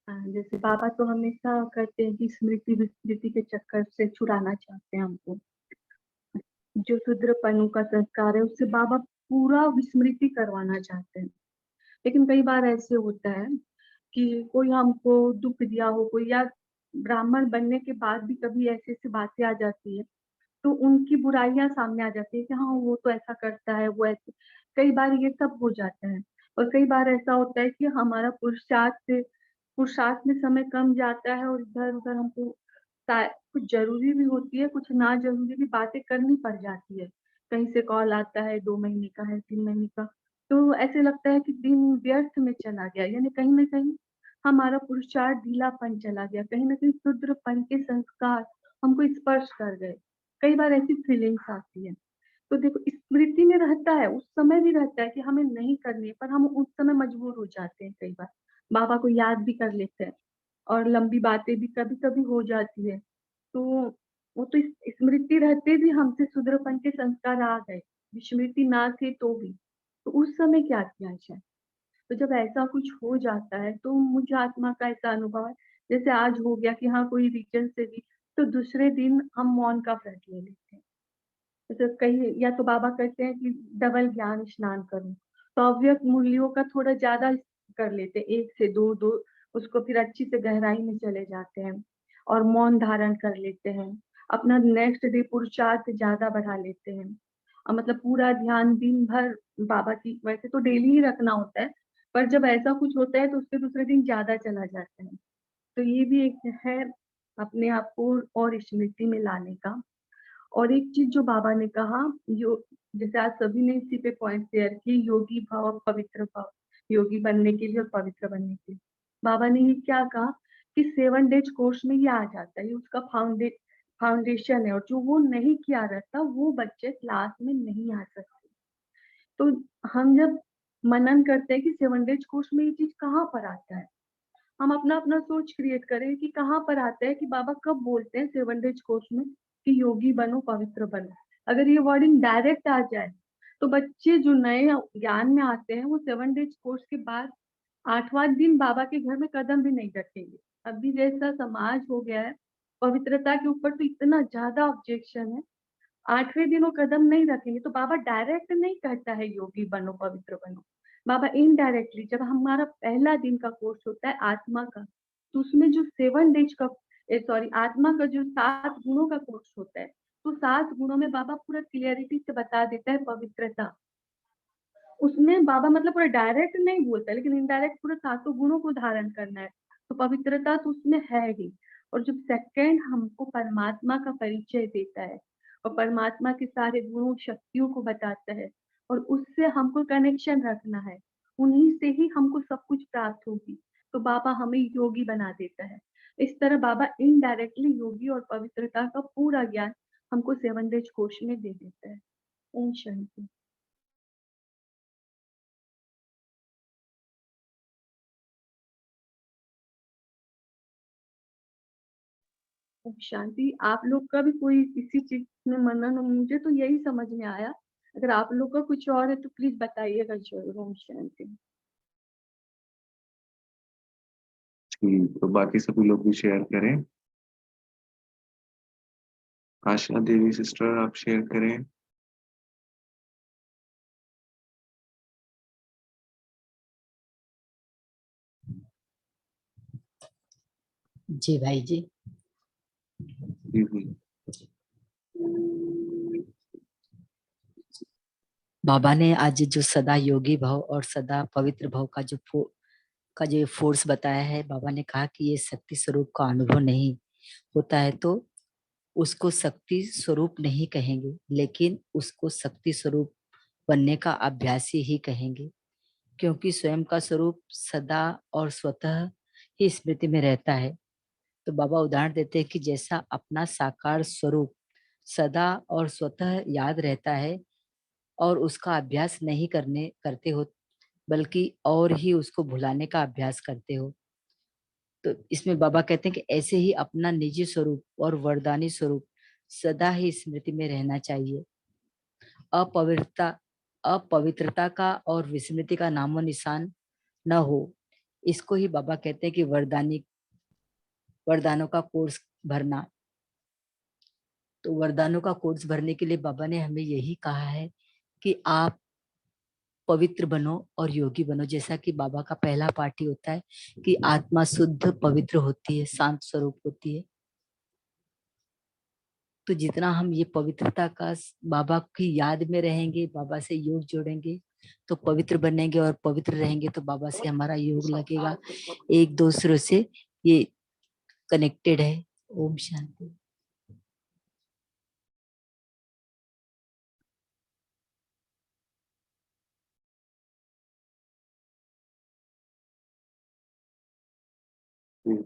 जैसे बाबा तो हमेशा कहते हैं कि स्मृति विस्मृति के चक्कर से छुड़ाना चाहते हैं हमको। जो शूद्रपनु का संस्कार है उससे बाबा पूरा विस्मृति करवाना चाहते हैं। लेकिन कई बार ऐसे होता है कि कोई हमको दुख दिया हो, कोई या ब्राह्मण बनने के बाद भी कभी ऐसी ऐसी बातें आ जाती है तो उनकी बुराइयां सामने आ जाती है कि हाँ वो तो ऐसा करता है, वो ऐसे। कई बार ये सब हो जाता है। और कई बार ऐसा होता है कि हमारा पुरुषार्थ में समय कम जाता है और इधर उधर हमको कुछ जरूरी भी होती है, कुछ ना जरूरी भी बातें करनी पड़ जाती है। कहीं से कॉल आता है, 2 महीने का है, 3 महीने का, तो ऐसे लगता है कि दिन व्यर्थ में चला गया, यानी कहीं ना कहीं हमारा पुरुषार्थ ढीलापन चला गया, कहीं ना कहीं शूद्रपन के संस्कार हमको स्पर्श कर गए। कई बार ऐसी फीलिंग्स आती है। तो देखो स्मृति में रहता है, उस समय भी रहता है कि हमें नहीं करनी है, पर हम उस समय मजबूर हो जाते हैं। कई बार बाबा को याद भी कर लेते हैं और लंबी बातें भी कभी कभी हो जाती है। तो वो तो स्मृति रहते भी हमसे शूद्रपन के संस्कार आ गए, विस्मृति ना थे तो भी। तो उस समय क्या किया जाए? तो जब ऐसा कुछ हो जाता है तो मुझे आत्मा का ऐसा अनुभव है, जैसे आज हो गया कि हाँ कोई रीजन से भी, तो दूसरे दिन हम मौन का व्रत ले लेते हैं। जैसे कहीं या तो बाबा कहते हैं कि डबल ज्ञान स्नान करो, तो अव्यक्त मूल्यों का थोड़ा ज्यादा कर लेते हैं, 1 से 2 उसको फिर अच्छी से गहराई में चले जाते हैं और मौन धारण कर लेते हैं। अपना नेक्स्ट डे पुरुषार्थ ज्यादा बढ़ा लेते हैं और मतलब पूरा ध्यान दिन भर बाबा की, वैसे तो डेली ही रखना होता है, पर जब ऐसा कुछ होता है तो उसके दूसरे दिन ज्यादा चला जाता है। तो ये भी एक है अपने आप को और स्मृति में लाने का। और एक चीज जो बाबा ने कहा, यो जैसे आज सभी ने इसी पे पॉइंट शेयर की, योगी भाव पवित्र भाव, योगी बनने के लिए और पवित्र बनने के लिए बाबा ने ये क्या कहा कि 7 डेज कोर्स में ये आ जाता है, ये उसका फाउंडेशन है, और जो वो नहीं किया रहता वो बच्चे क्लास में नहीं आ सकते। तो हम जब मनन करते हैं कि 7 डेज कोर्स में ये चीज कहाँ पर आता है, हम अपना अपना सोच क्रिएट करें कि कहाँ पर आता है कि बाबा कब बोलते हैं 7 डेज कोर्स में कि योगी बनो पवित्र बनो। अगर ये वर्डिंग डायरेक्ट आ जाए तो बच्चे जो नए ज्ञान में आते हैं वो 7 डेज कोर्स के बाद 8वां दिन बाबा के घर में कदम भी नहीं रखेंगे। अभी जैसा समाज हो गया है पवित्रता के ऊपर, तो इतना ज्यादा ऑब्जेक्शन है, 8वें दिन वो कदम नहीं रखेंगे। तो बाबा डायरेक्ट नहीं कहता है योगी बनो पवित्र बनो, बाबा इनडायरेक्टली, जब हमारा पहला दिन का कोर्स होता है आत्मा का, तो उसमें जो 7 डेज का सॉरी आत्मा का जो 7 गुणों का कोर्स होता है, तो 7 गुणों में बाबा पूरा क्लियरिटी से बता देता है पवित्रता। उसमें बाबा मतलब पूरा डायरेक्ट नहीं बोलता, लेकिन इनडायरेक्ट पूरे 7 गुणों को धारण करना है, तो पवित्रता तो उसमें है ही। और जब सेकंड हमको परमात्मा का परिचय देता है और परमात्मा के सारे गुणों शक्तियों को बताता है और उससे हमको कनेक्शन रखना है, उन्हीं से ही हमको सब कुछ प्राप्त होगी, तो बाबा हमें योगी बना देता है। इस तरह बाबा इनडायरेक्टली योगी और पवित्रता का पूरा ज्ञान हमको 7 डेज कोर्स में दे देता है। ओम शांति। ओम शांति। आप लोग का भी कोई किसी चीज में मनन हो, मुझे तो यही समझ में आया। अगर आप लोग का कुछ और है तो प्लीज बताइएगा जरूर। ओम शांति। ठीक, तो बाकी सभी लोग भी शेयर करें। आशा देवी सिस्टर, आप शेयर करें। जी भाई जी। जी जी। बाबा ने आज जो सदा योगी भव और सदा पवित्र भव का जो फोर्स बताया है, बाबा ने कहा कि ये शक्ति स्वरूप का अनुभव नहीं होता है तो उसको शक्ति स्वरूप नहीं कहेंगे, लेकिन उसको शक्ति स्वरूप बनने का अभ्यासी ही कहेंगे, क्योंकि स्वयं का स्वरूप सदा और स्वतः ही स्मृति में रहता है। तो बाबा उदाहरण देते हैं कि जैसा अपना साकार स्वरूप सदा और स्वतः याद रहता है और उसका अभ्यास नहीं करते हो, बल्कि और ही उसको भुलाने का अभ्यास करते हो, तो इसमें बाबा कहते हैं कि ऐसे ही अपना निजी स्वरूप और वरदानी स्वरूप सदा ही स्मृति में रहना चाहिए। अपवित्रता का और विस्मृति का नामो निशान न हो, इसको ही बाबा कहते हैं कि वरदानों का कोर्स भरना। तो वरदानों का कोर्स भरने के लिए बाबा ने हमें यही कहा है कि आप पवित्र बनो और योगी बनो, जैसा कि बाबा का पहला पाठ ही होता है कि आत्मा शुद्ध पवित्र होती है, शांत स्वरूप होती है। तो जितना हम ये पवित्रता का बाबा की याद में रहेंगे, बाबा से योग जोड़ेंगे तो पवित्र बनेंगे, और पवित्र रहेंगे तो बाबा से हमारा योग लगेगा, एक दूसरे से ये कनेक्टेड है। ओम शांति।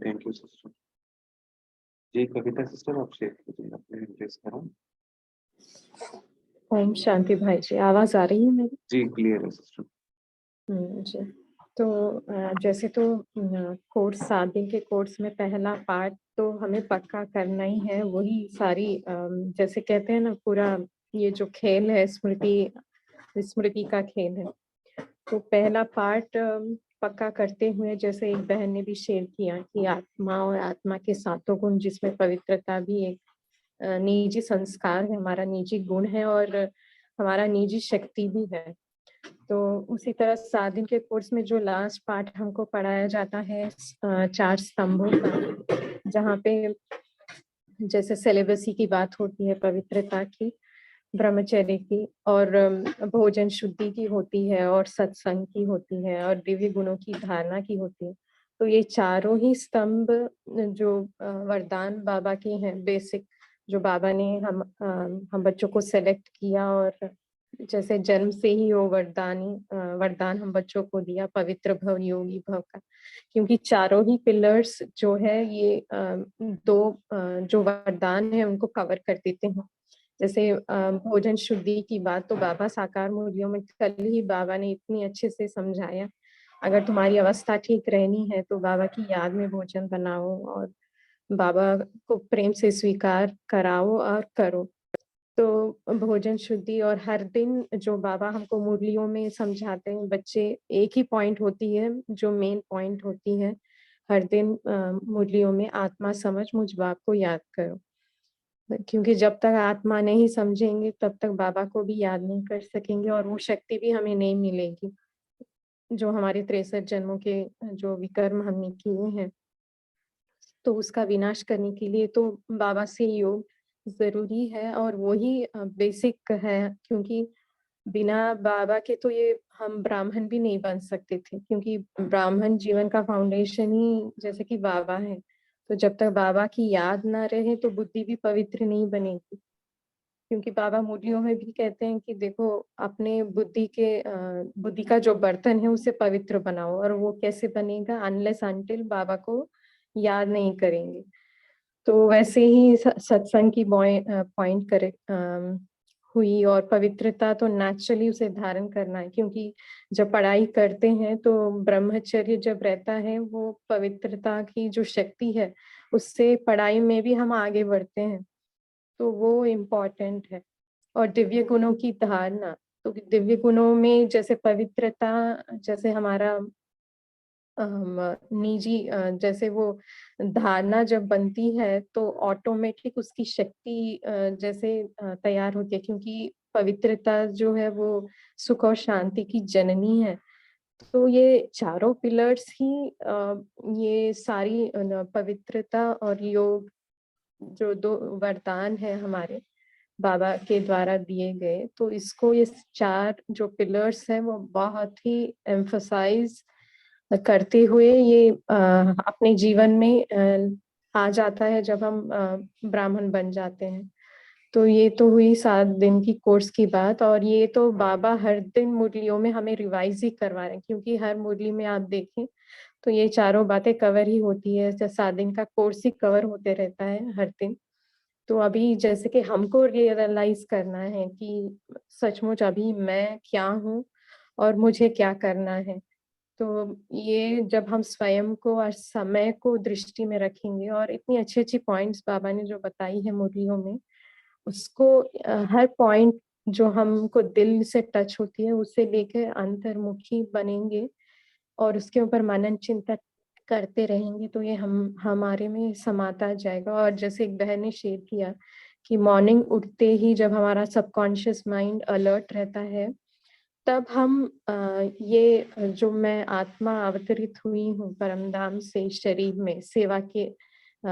Thank you sister. जी कविता सिस्टर, आप शेयर कीजिए, अपने एड्रेस करो। ओम शांति भाई जी, आवाज आ रही है मेरी? जी क्लियर है सिस्टर। जी। तो जैसे तो कोर्स 7 दिन के कोर्स में पहला पार्ट तो हमें पक्का करना ही है, वही सारी जैसे कहते हैं ना, पूरा ये जो खेल है स्मृति का खेल है, तो पहला पार्ट पक्का करते हुए, जैसे एक बहन ने भी शेयर किया कि आत्मा और आत्मा के 7 गुण, जिसमें पवित्रता भी एक निजी संस्कार है, हमारा निजी गुण है और हमारा निजी शक्ति भी है। तो उसी तरह 7 दिन के कोर्स में जो लास्ट पार्ट हमको पढ़ाया जाता है 4 स्तंभों का, जहाँ पे जैसे सेलिबसी की बात होती है, पवित्रता की, ब्रह्मचर्य की, और भोजन शुद्धि की होती है, और सत्संग की होती है, और दिव्य गुणों की धारणा की होती है। तो ये चारों ही स्तंभ जो वरदान बाबा के हैं, बेसिक, जो बाबा ने हम बच्चों को सेलेक्ट किया, और जैसे जन्म से ही वो वरदान हम बच्चों को दिया, पवित्र भव, योगी भव का, क्योंकि चारों ही पिलर्स जो है ये जो वरदान है उनको कवर कर देते हैं। जैसे भोजन शुद्धि की बात तो बाबा साकार मूर्तियों में कल ही बाबा ने इतनी अच्छे से समझाया, अगर तुम्हारी अवस्था ठीक रहनी है तो बाबा की याद में भोजन बनाओ और बाबा को प्रेम से स्वीकार कराओ और करो। तो भोजन शुद्धि, और हर दिन जो बाबा हमको मुरलियों में समझाते हैं, बच्चे एक ही पॉइंट होती है जो मेन पॉइंट होती है हर दिन मुरलियों में, आत्मा समझ मुझ बाप को याद करो, क्योंकि जब तक आत्मा नहीं समझेंगे तब तक बाबा को भी याद नहीं कर सकेंगे, और वो शक्ति भी हमें नहीं मिलेगी जो हमारे 63 जन्मों के जो विकर्म हमने किए हैं। तो उसका विनाश करने के लिए तो बाबा से योग ज़रूरी है और वो ही बेसिक है, क्योंकि बिना बाबा के तो ये हम ब्राह्मण भी नहीं बन सकते थे, क्योंकि ब्राह्मण जीवन का फाउंडेशन ही जैसे कि बाबा है। तो जब तक बाबा की याद ना रहे तो बुद्धि भी पवित्र नहीं बनेगी, क्योंकि बाबा मुरलियों में भी कहते हैं कि देखो अपने बुद्धि का जो बर्तन है उसे पवित्र बनाओ, और वो कैसे बनेगा, अनलेस अनटिल बाबा को याद नहीं करेंगे। तो वैसे ही सत्संग की पॉइंट हुई, और पवित्रता तो नेचुरली उसे धारण करना है, क्योंकि जब पढ़ाई करते हैं तो ब्रह्मचर्य जब रहता है, वो पवित्रता की जो शक्ति है उससे पढ़ाई में भी हम आगे बढ़ते हैं, तो वो इम्पोर्टेंट है। और दिव्य गुणों की धारणा, तो दिव्य गुणों में जैसे पवित्रता, जैसे हमारा निजी जैसे वो धारणा जब बनती है तो ऑटोमेटिक उसकी शक्ति जैसे तैयार होती है, क्योंकि पवित्रता जो है वो सुख और शांति की जननी है। तो ये चारों पिलर्स ही ये सारी पवित्रता और योग, जो दो वरदान है हमारे बाबा के द्वारा दिए गए, तो इसको ये चार जो पिलर्स हैं वो बहुत ही एम्फसाइज करते हुए ये अपने जीवन में आ जाता है जब हम ब्राह्मण बन जाते हैं। तो ये तो हुई 7 दिन की कोर्स की बात, और ये तो बाबा हर दिन मुरलियों में हमें रिवाइज ही करवा रहे हैं, क्योंकि हर मुरली में आप देखें तो ये चारों बातें कवर ही होती है। 7 दिन का कोर्स ही कवर होते रहता है हर दिन। तो अभी जैसे कि हमको रियलाइज करना है कि सचमुच अभी मैं क्या हूँ और मुझे क्या करना है। तो ये जब हम स्वयं को और समय को दृष्टि में रखेंगे, और इतनी अच्छी-अच्छी पॉइंट्स बाबा ने जो बताई है मुरलियों में, उसको हर पॉइंट जो हमको दिल से टच होती है उससे लेकर अंतर्मुखी बनेंगे और उसके ऊपर मनन चिंतन करते रहेंगे, तो ये हम हमारे में समाता जाएगा। और जैसे एक बहन ने शेयर किया कि मॉर्निंग उठते ही जब हमारा सबकॉन्शियस माइंड अलर्ट रहता है, तब हम ये जो मैं आत्मा अवतरित हुई हूँ परमधाम से शरीर में सेवा के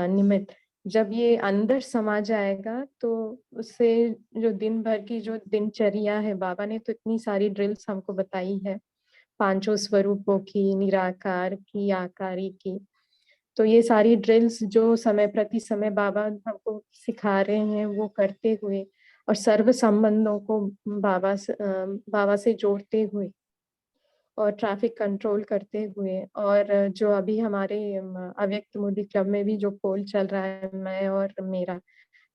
निमित्त, जब ये अंदर समा जाएगा तो उससे जो दिन भर की जो दिनचर्या है, बाबा ने तो इतनी सारी ड्रिल्स हमको बताई है, पांचों स्वरूपों की, निराकार की, आकारी की। तो ये सारी ड्रिल्स जो समय प्रति समय बाबा हमको सिखा रहे हैं, वो करते हुए और सर्व संबंधों को बाबा से जोड़ते हुए और ट्रैफिक कंट्रोल करते हुए, और जो अभी हमारे अव्यक्त मूर्ति क्लब में भी जो पोल चल रहा है, मैं और मेरा,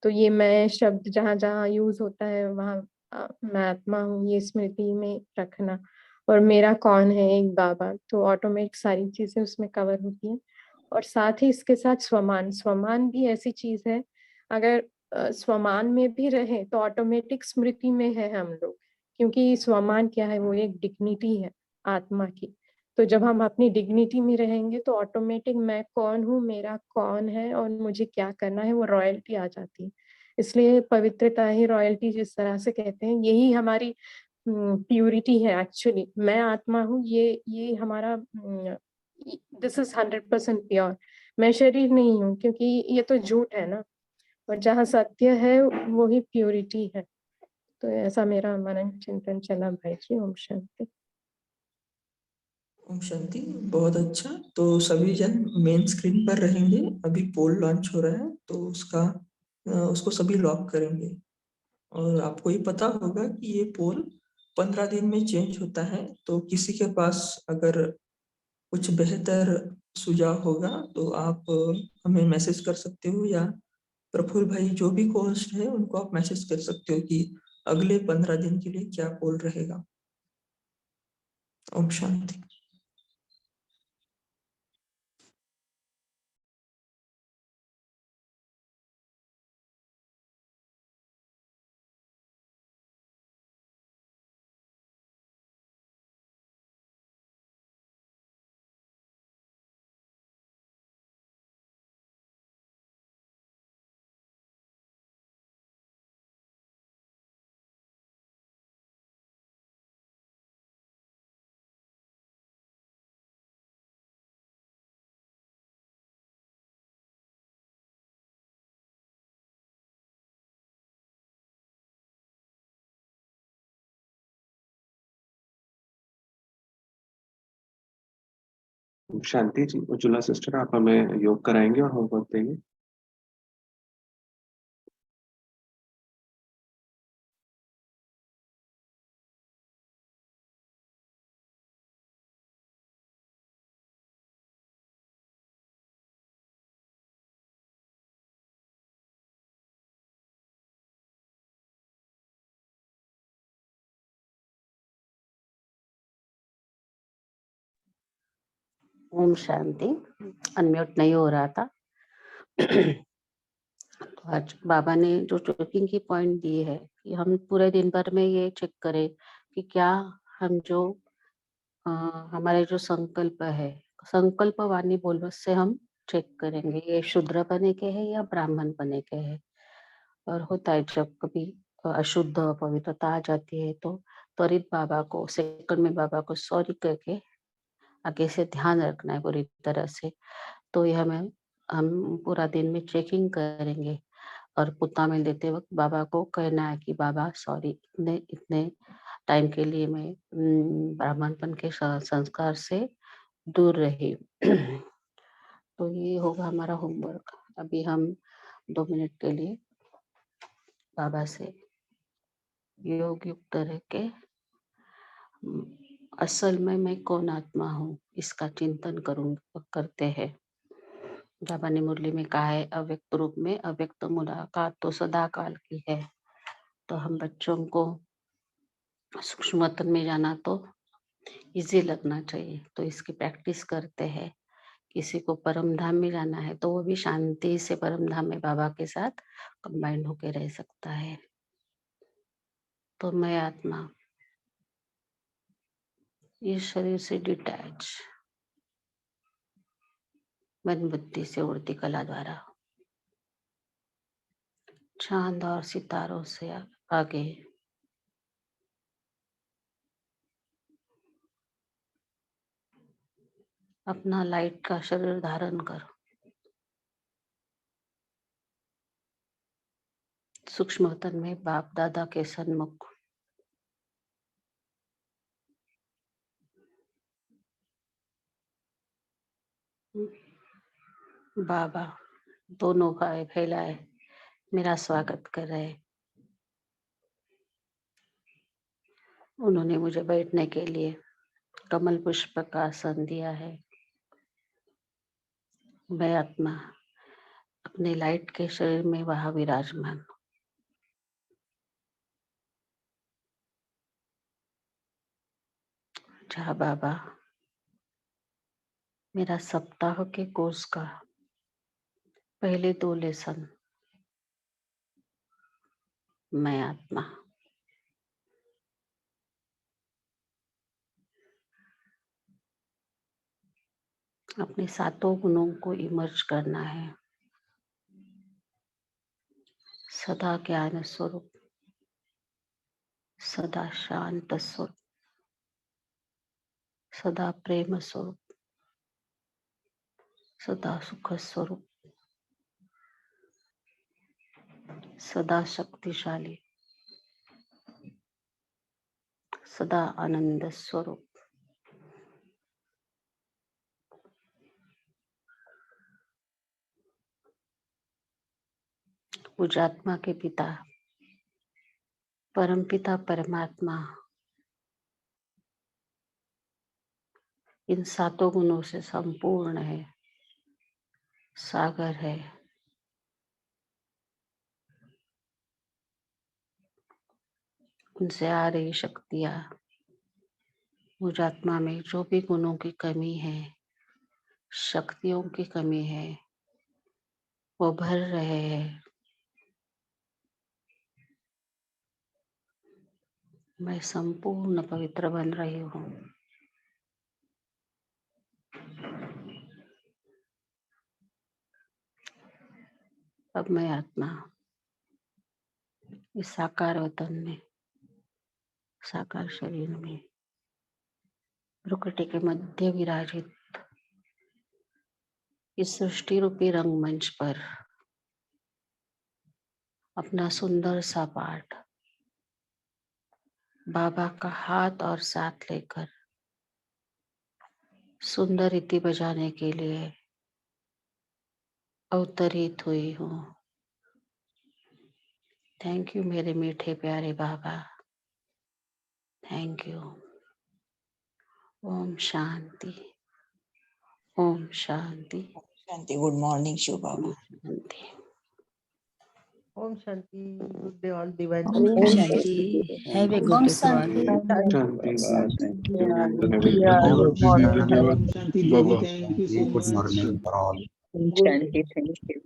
तो ये मैं शब्द जहाँ जहाँ यूज होता है वहाँ मैं आत्मा हूँ ये स्मृति में रखना, और मेरा कौन है एक बाबा, तो ऑटोमेटिक सारी चीजें उसमें कवर होती हैं। और साथ ही इसके साथ स्वमान, स्वमान भी ऐसी चीज है, अगर स्वमान में भी रहे तो ऑटोमेटिक स्मृति में है हम लोग, क्योंकि स्वमान क्या है, वो एक डिग्निटी है आत्मा की। तो जब हम अपनी डिग्निटी में रहेंगे तो ऑटोमेटिक मैं कौन हूँ, मेरा कौन है और मुझे क्या करना है, वो रॉयल्टी आ जाती है। इसलिए पवित्रता ही रॉयल्टी जिस तरह से कहते हैं, यही हमारी प्यूरिटी है एक्चुअली। मैं आत्मा हूँ, ये हमारा दिस इज 100% प्योर। मैं शरीर नहीं हूँ, क्योंकि ये तो झूठ है ना, और जहाँ सत्य है वो ही प्यूरिटी है। तो ऐसा मेरा मनन चिंतन चला भाई जी। ओम शांति। ओम शांति। बहुत अच्छा। तो सभी जन मेन स्क्रीन पर रहेंगे, अभी पोल लॉन्च हो रहा है तो उसको सभी लॉक करेंगे। और आपको ये पता होगा कि ये पोल 15 दिन में चेंज होता है, तो किसी के पास अगर कुछ बेहतर सुझाव होगा तो आप हमें मैसेज कर सकते हो, या प्रफुल्ल भाई जो भी होस्ट है उनको आप मैसेज कर सकते हो कि अगले 15 दिन के लिए क्या पोल रहेगा। ओम शांति। शांति जी, उज्ज्वला सिस्टर, आप हमें योग कराएंगे और होमवर्क देंगे। ओम शांति। अनम्यूट नहीं हो रहा था। तो आज बाबा ने जो चेकिंग की पॉइंट दी है कि हम पूरे दिन भर में ये चेक करें कि क्या हम जो हमारे जो संकल्प है, संकल्प वाणी बोल से हम चेक करेंगे ये शूद्र बने के हैं या ब्राह्मण बने के हैं। और होता है जब कभी अशुद्ध पवित्रता आ जाती है तो त्वरित बाबा को सेकंड में बाबा को सॉरी करके आगे से ध्यान रखना है पूरी तरह से। तो ये हम पूरा दिन में चेकिंग करेंगे और पुत्ता मेल देते वक्त बाबा को कहना है कि बाबा सॉरी, इतने इतने टाइम के लिए मैं ब्राह्मणपन के संस्कार से दूर रही। तो ये होगा हमारा होमवर्क। अभी हम 2 मिनट के लिए बाबा से योग युक्त रह के असल में मैं कौन आत्मा हूँ इसका चिंतन करते हैं। बाबा ने मुरली में कहा है अव्यक्त रूप में अव्यक्त मुलाकात तो सदा काल की है। तो हम बच्चों को सूक्ष्म वतन में जाना तो इजी लगना चाहिए, तो इसकी प्रैक्टिस करते हैं। किसी को परम धाम में जाना है तो वो भी शांति से परम धाम में बाबा के साथ कंबाइंड होके रह सकता है। तो मैं आत्मा इस शरीर से डिटैच मन बुद्धि से उड़ती कला द्वारा चांद और सितारों से आगे अपना लाइट का शरीर धारण कर सूक्ष्म वतन में बाप दादा के सन्मुख बाबा दोनों भाई फैलाए मेरा स्वागत कर रहे। उन्होंने मुझे बैठने के लिए कमल पुष्प का आसन दिया है। मैं आत्मा अपने लाइट के शरीर में वहां विराजमान। जहाँ बाबा मेरा सप्ताह के कोर्स का पहले 2 लेसन मैं आत्मा अपने 7 गुणों को इमर्ज करना है। सदा ज्ञान स्वरूप, सदा शांत स्वरूप, सदा प्रेम स्वरूप, सदा सुख स्वरूप, सदा शक्तिशाली, सदा आनंद स्वरूप, मुझ आत्मा के पिता परम पिता परमात्मा इन 7 गुणों से संपूर्ण है, सागर है। उनसे आ रही शक्तियां मुझ आत्मा में जो भी गुणों की कमी है, शक्तियों की कमी है, वो भर रहे हैं। मैं संपूर्ण पवित्र बन रही हूँ। अब मैं आत्मा इस साकार वतन में, साकार शरीर में, प्रकृति के मध्य विराजित इस सृष्टि रूपी रंगमंच पर अपना सुंदर सा पाठ बाबा का हाथ और साथ लेकर सुंदर रीति बजाने के लिए अवतरित हुई हूँ। थैंक यू मेरे मीठे प्यारे बाबा, थैंक यू। ओम शांति, ओम शांति, शांति। Good morning Shiv Baba. शांति। Om Shanti. Good day all divine. ओम शांति। Have a good day to all. शांति शांति देवी, thank you so Good much. morning for all. Shanti, thank you.